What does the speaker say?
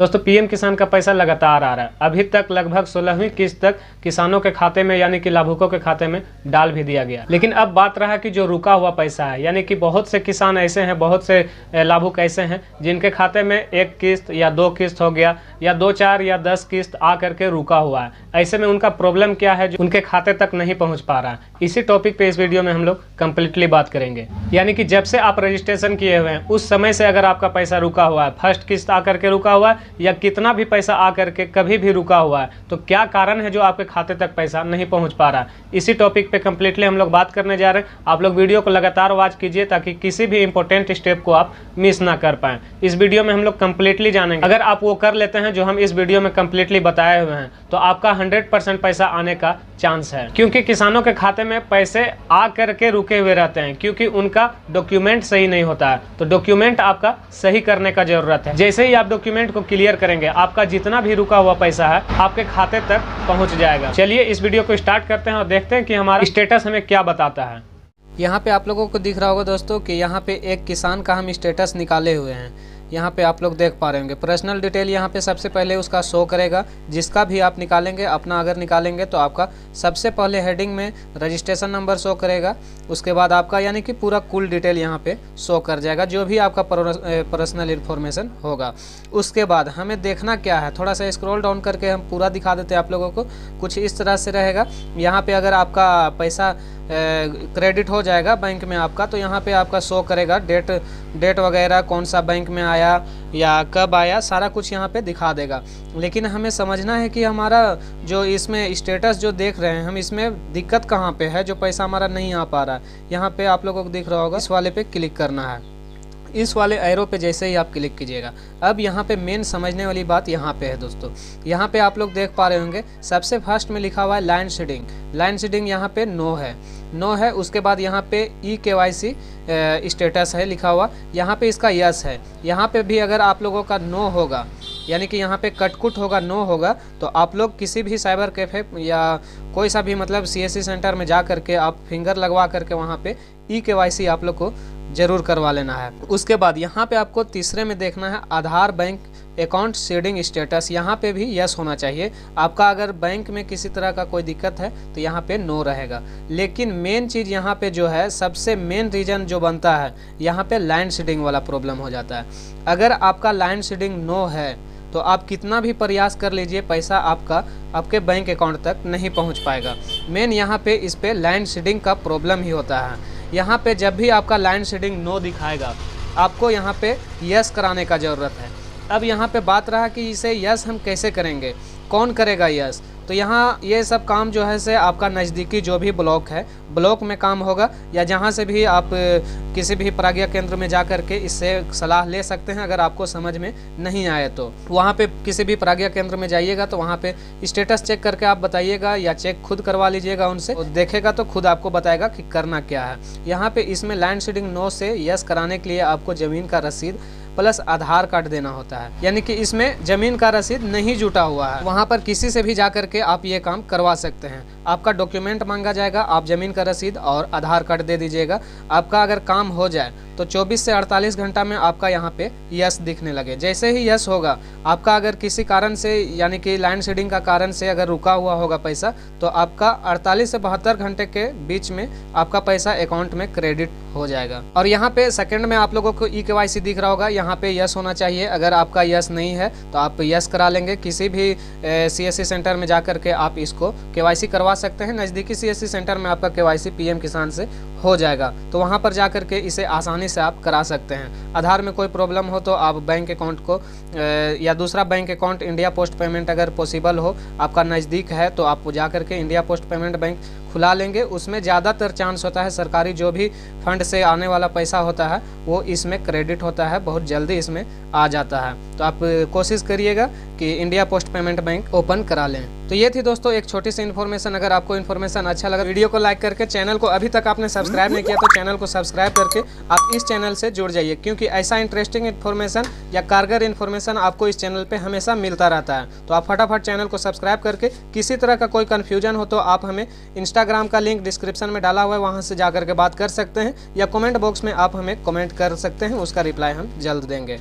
दोस्तों पीएम किसान का पैसा लगातार आ रहा है। अभी तक लगभग 16वीं किस्त तक किसानों के खाते में यानी कि लाभुकों के खाते में डाल भी दिया गया। लेकिन अब बात रहा कि जो रुका हुआ पैसा है, यानी कि बहुत से किसान ऐसे हैं, बहुत से लाभुक ऐसे हैं जिनके खाते में एक किस्त या दो किस्त हो गया या 2, 4 या 10 किस्त आ करके रुका हुआ है। ऐसे में उनका प्रॉब्लम क्या है जो उनके खाते तक नहीं पहुँच पा रहा है। इसी टॉपिक पे इस वीडियो में हम लोग कम्प्लीटली बात करेंगे। यानी कि जब से आप रजिस्ट्रेशन किए हुए हैं उस समय से अगर आपका पैसा रुका हुआ है, फर्स्ट किस्त आ करके रुका हुआ है या कितना भी पैसा आ करके कभी भी रुका हुआ है, तो क्या कारण है जो आपके खाते तक पैसा नहीं पहुंच पा रहा है। इसी टॉपिक पे कम्प्लीटली हम लोग बात करने जा रहे हैं। आप लोग वीडियो को लगातार वॉच कीजिए ताकि किसी भी इंपॉर्टेंट स्टेप को आप मिस ना कर पाएं। इस वीडियो में हम लोग कम्प्लीटली जानेंगे। अगर आप वो कर लेते हैं जो हम इस वीडियो में कम्प्लीटली बताए हुए हैं तो आपका 100% पैसा आने का चांस है। क्योंकि किसानों के खाते में पैसे आ करके रुके हुए रहते हैं क्योंकि उनका डॉक्यूमेंट सही नहीं होता है। तो डॉक्यूमेंट आपका सही करने का जरूरत है। जैसे ही आप डॉक्यूमेंट को क्लियर करेंगे आपका जितना भी रुका हुआ पैसा है आपके खाते तक पहुंच जाएगा। चलिए इस वीडियो को स्टार्ट करते हैं और देखते हैं कि हमारा स्टेटस हमें क्या बताता है। यहाँ पे आप लोगों को दिख रहा होगा दोस्तों कि यहाँ पे एक किसान का हम स्टेटस निकाले हुए हैं। यहाँ पे आप लोग देख पा रहे होंगे पर्सनल डिटेल यहाँ पे सबसे पहले उसका शो करेगा। जिसका भी आप निकालेंगे, अपना अगर निकालेंगे तो आपका सबसे पहले हेडिंग में रजिस्ट्रेशन नंबर शो करेगा। उसके बाद आपका यानी कि पूरा कुल डिटेल यहाँ पे शो कर जाएगा, जो भी आपका पर्सनल इन्फॉर्मेशन होगा। उसके बाद हमें देखना क्या है, थोड़ा सा स्क्रॉल डाउन करके हम पूरा दिखा देते हैं आप लोगों को। कुछ इस तरह से रहेगा। यहाँ पे अगर आपका पैसा क्रेडिट हो जाएगा बैंक में आपका, तो यहाँ पे आपका शो करेगा डेट वगैरह, कौन सा बैंक में आया या कब आया, सारा कुछ यहाँ पे दिखा देगा। लेकिन हमें समझना है कि हमारा जो इसमें स्टेटस जो देख रहे हैं हम, इसमें दिक्कत कहाँ पे है, जो पैसा हमारा नहीं आ पा रहा है। यहाँ पे आप लोगों को दिख रहा होगा, इस वाले पे क्लिक करना है। इस वाले एरो पे जैसे ही आप क्लिक कीजिएगा, अब यहाँ पे मेन समझने वाली बात यहाँ पे है दोस्तों। यहाँ पे आप लोग देख पा रहे होंगे सबसे फर्स्ट में लिखा हुआ है लैंड सीडिंग। लैंड सीडिंग यहाँ पे नो है। उसके बाद यहाँ पे EKYC स्टेटस है लिखा हुआ, यहाँ पे इसका यस है। यहाँ पे भी अगर आप लोगों का नो होगा, यानी कि यहाँ पे कटकुट होगा, नो होगा, तो आप लोग किसी भी साइबर कैफे या कोई सा भी मतलब CSC सेंटर में जा करके आप फिंगर लगवा करके वहाँ पे EKYC आप लोग को जरूर करवा लेना है। उसके बाद यहाँ पे आपको तीसरे में देखना है आधार बैंक अकाउंट सीडिंग स्टेटस। यहाँ पे भी यस होना चाहिए। आपका अगर बैंक में किसी तरह का कोई दिक्कत है तो यहाँ पे नो रहेगा। लेकिन मेन चीज़ यहाँ पे जो है, सबसे मेन रीज़न जो बनता है, यहाँ पे लैंड सीडिंग वाला प्रॉब्लम हो जाता है। अगर आपका लैंड सीडिंग नो है तो आप कितना भी प्रयास कर लीजिए, पैसा आपके बैंक अकाउंट तक नहीं पहुँच पाएगा। मेन यहाँ पे इस पे लैंड सीडिंग का प्रॉब्लम ही होता है। यहाँ पे जब भी आपका लैंड सीडिंग नो दिखाएगा, आपको यहाँ पे यस कराने का ज़रूरत है। अब यहाँ पे बात रहा कि इसे यस हम कैसे करेंगे, कौन करेगा यस। तो यहाँ ये सब काम जो है से आपका नज़दीकी जो भी ब्लॉक है, ब्लॉक में काम होगा, या जहाँ से भी आप किसी भी प्राज्ञा केंद्र में जा कर के इससे सलाह ले सकते हैं। अगर आपको समझ में नहीं आए तो वहाँ पे किसी भी प्राज्ञा केंद्र में जाइएगा तो वहाँ पे स्टेटस चेक करके आप बताइएगा या चेक खुद करवा लीजिएगा उनसे। देखेगा तो खुद आपको बताएगा कि करना क्या है। यहाँ पे इसमें लैंड सीडिंग नो से यस कराने के लिए आपको ज़मीन का रसीद प्लस आधार कार्ड देना होता है। यानी कि इसमें ज़मीन का रसीद नहीं जुटा हुआ है, वहाँ पर किसी से भी जा करके आप ये काम करवा सकते हैं। आपका डॉक्यूमेंट मांगा जाएगा, आप ज़मीन का रसीद और आधार कार्ड दे दीजिएगा। आपका अगर काम हो जाए तो 24 से 48 घंटा में आपका यहाँ पे यस दिखने लगे। जैसे ही यस होगा, आपका अगर किसी कारण से यानी कि लैंड सीडिंग का कारण से अगर रुका हुआ होगा पैसा, तो आपका 48 से 72 घंटे के बीच में आपका पैसा अकाउंट में क्रेडिट हो जाएगा। और यहाँ पे सेकंड में आप लोगों को EKYC दिख रहा होगा, यहाँ पे यस होना चाहिए। अगर आपका यस नहीं है तो आप यस करा लेंगे। किसी भी CSC सेंटर में जा करके आप इसको KYC करवा सकते हैं। नज़दीकी CSC सेंटर में आपका KYC PM किसान से हो जाएगा, तो वहाँ पर जा करके इसे आसानी से आप करा सकते हैं। आधार में कोई प्रॉब्लम हो तो आप बैंक अकाउंट को या दूसरा bank account India post payment अगर पॉसिबल हो, आपका नज़दीक है, तो आप जा करके इंडिया पोस्ट पेमेंट बैंक खुला लेंगे। उसमें ज़्यादातर चांस होता है सरकारी जो भी फंड से आने वाला पैसा होता है वो इसमें क्रेडिट होता है, बहुत जल्दी इसमें आ जाता है। तो आप कोशिश करिएगा कि India post payment bank open करा लें। तो ये थी दोस्तों एक छोटी सी इन्फॉर्मेशन। अगर आपको इन्फॉर्मेशन अच्छा लगा, वीडियो को लाइक करके, चैनल को अभी तक आपने सब्सक्राइब नहीं किया तो चैनल को सब्सक्राइब करके आप इस चैनल से जुड़ जाइए, क्योंकि ऐसा इंटरेस्टिंग इन्फॉर्मेशन या कारगर इन्फॉर्मेशन आपको इस चैनल पे हमेशा मिलता रहता है। तो आप फटाफट चैनल को सब्सक्राइब करके, किसी तरह का कोई कन्फ्यूजन हो तो आप हमें इंस्टाग्राम का लिंक डिस्क्रिप्शन में डाला हुआ है, वहाँ से जा करके बात कर सकते हैं, या कमेंट बॉक्स में आप हमें कमेंट कर सकते हैं, उसका रिप्लाई हम जल्द देंगे।